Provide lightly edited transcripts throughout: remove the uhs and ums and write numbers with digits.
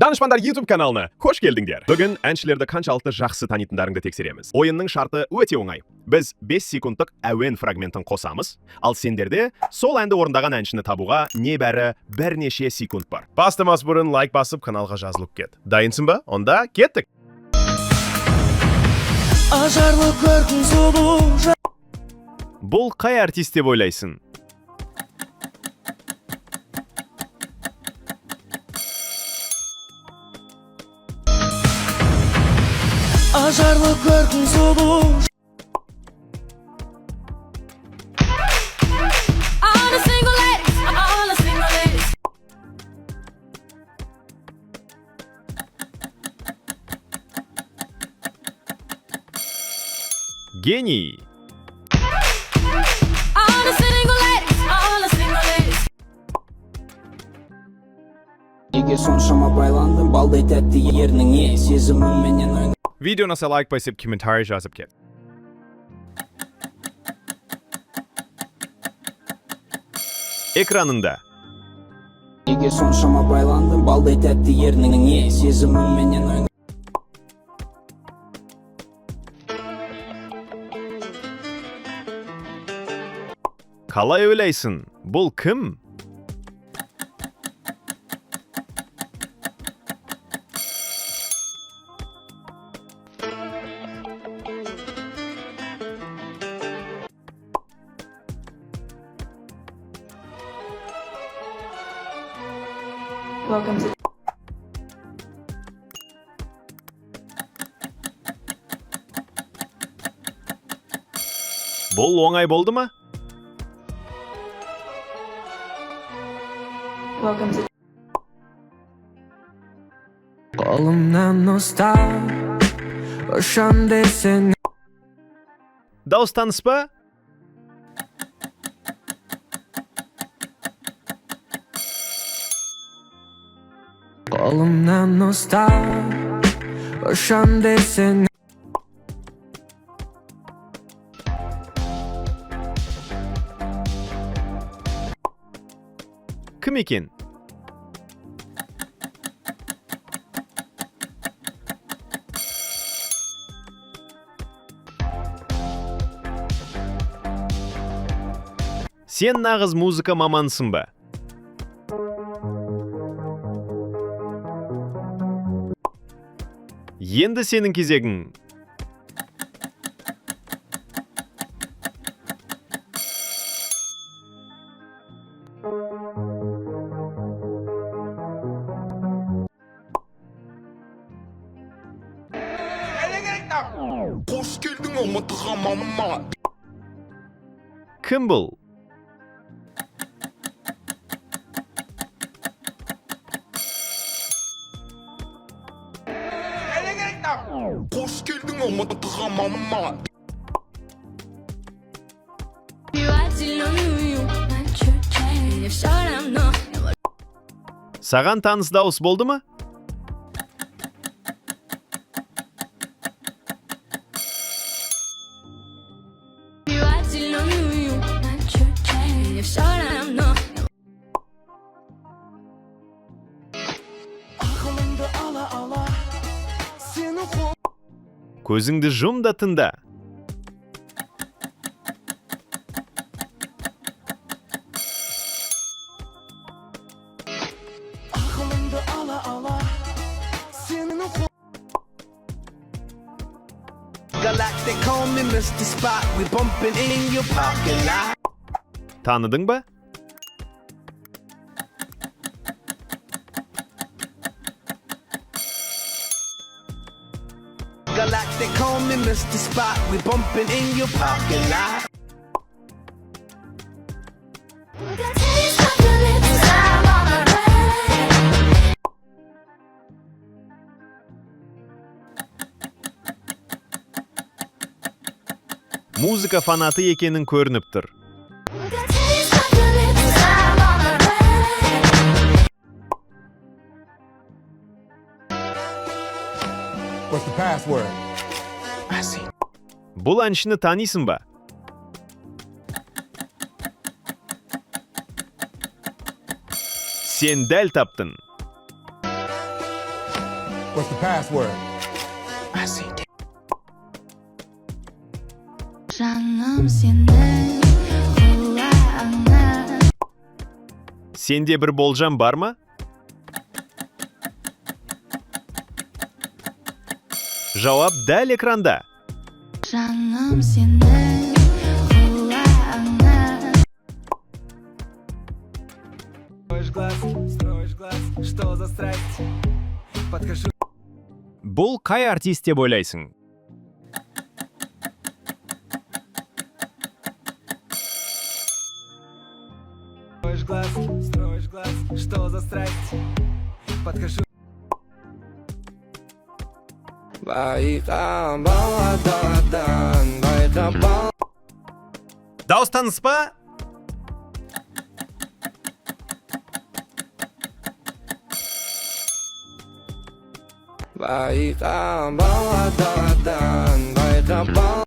Danışmanlar YouTube kanalına hoş geldingler. Bugün әншілерді қаншалықты жақсы танитындарыңды тексереміз. Ойынның шарты өте оңай. Біз 5 секундтық әуен фрагментін қосамыз, ал сендерде сол әнді орындаған әншіні табуға небәрі бірнеше секунд бар. Бастамас бұрын лайк басып каналға жазылып кет. Дайынсың ба? Онда кеттік. Ажарлы көркің сұлу. Бұл қай артист деп ойлайсың? Ажарлы көркің сұлу. Гений! Неге соншама байландым, балдай тәтті ерніңе, сезімімменен ойна. Видеоны лайк басып, комментарий жазып кет. Экранында. Неге соншама байландым, балдай тәтті ерніңе, сезімімменен ойна. Қалай ойлайсың? Бұл кім? Welcome to Бұл оңай болды ма? Welcome to Қолымнан ұстап, ұшан десең. Дауыстаныс па? Қолымнан ұстап, ұшан десең. Кім екен? Сен нағыз музыка мамансың ба? Енді сенің кезегің. Қош келдің ұмытыға мама. Кім бұл? Қош келдің ұмытыға мама. Саған таныс дауыс болды ма? Ақылымды ала, сені қол. Көзіңді жұм да тыңда. Ақылымды ала, сені қол. Galactic call me Mr. Spot, we bumping in your parking lot. Tanıdың ба? Galactic call me Mr. Spot, we bumping in your parking lot. Музыка фанаты екенің көрініп тұр. What's the password? Бұл әншіні танисың ба? Сен дәл таптың. What's the password? жаным сенің құлағыңа Сенде бір болжам бар ма? Жауап дәл экранда. жаным сенің құлағыңа Строишь глаз, что за страсть? Подхожу. Бұл қай артист деп ойлайсың? Строишь глаз, что за страсть? Подхожу. Байқа баладан, байқа бал. Дауыстаныспа? Байқа баладан, байқа бал.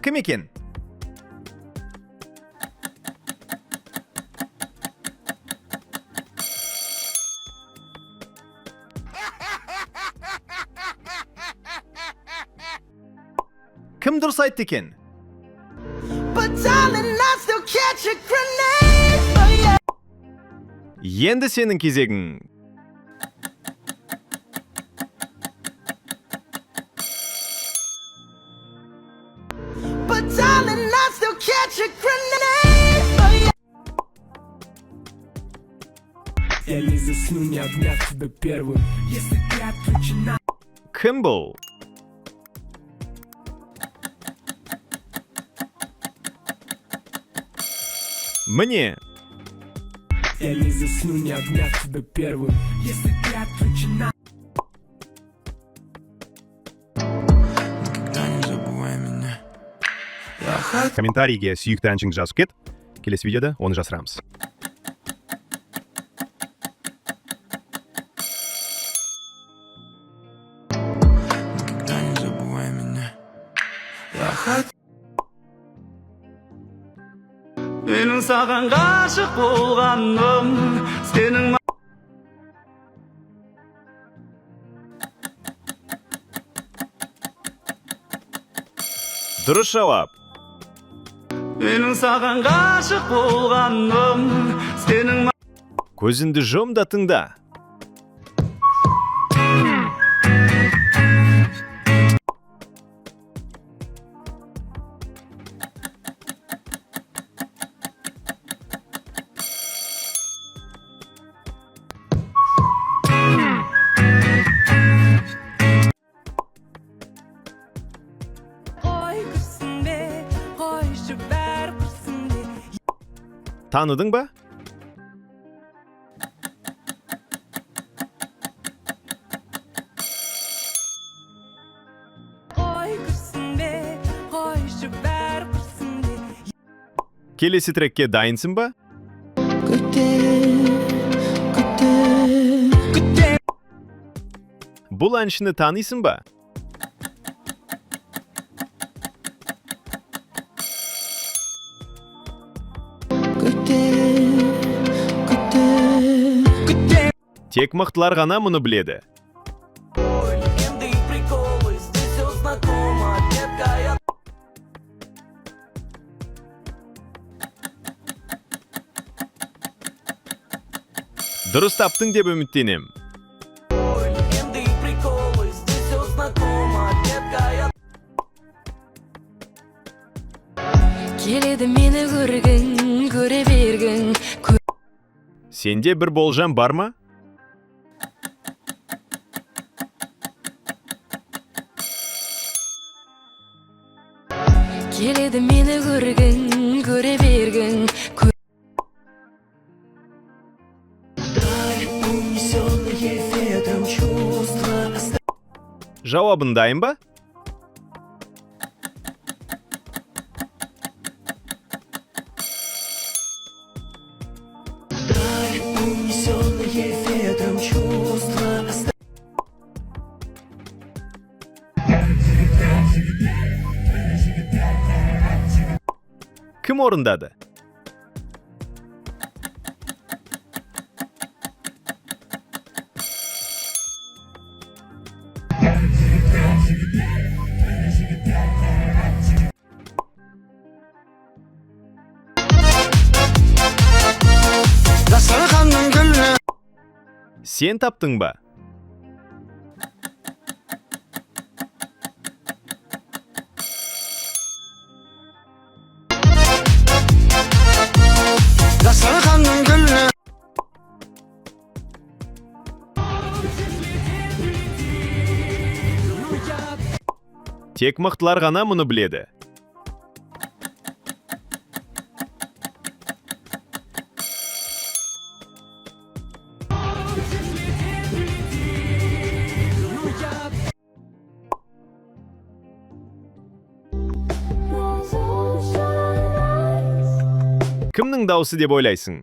Кім екен? Кім дұрыс айтты екен? But darling, I still catch a grenade for you. Енді сенің кезегің. But darling, I still catch a grenade for you. Я не засну, не обняв тебя первым, если ты отключена. Кім бұл? Міне, Я не засну, не обняв тебя первым, если ты отключена. Никогда не забывай меня. Я хочу. комментарийге сүйікті әншіңді жазып кет. Келесі видеода оны жасырамыз. Никогда не забывай меня. Я хочу. Менің саған ғашық болғаным, сенің Дұрыс жауап. Менің саған ғашық болғаным, сенің Көзінді жұм да тыңда. қой күрсінбе қойшы бәрі күрсінбе Таныдың ба? қой күрсінбе қойшы бәрі күрсінбе Келесі трекке дайынсың ба? Бұл әншіні танисың ба? Тек мықтылар ғана мұны біледі. легенды и приколы, здесь все знакомо, детка, я... Дұрыс таптың деп үміттенем. Легенды и приколы, здесь все знакомо, детка, я... келеді мені көргің көре бергің Сенде бір болжам бар ма? келеді мені көргің көре бергің Унесенные ветром чувства. Жауабың дайын ба? Унесенные ветром чувства. Кім орындады? Сен таптың ба? Тек мықтылар ғана мұны біледі. Кімнің дауысы деп ойлайсың?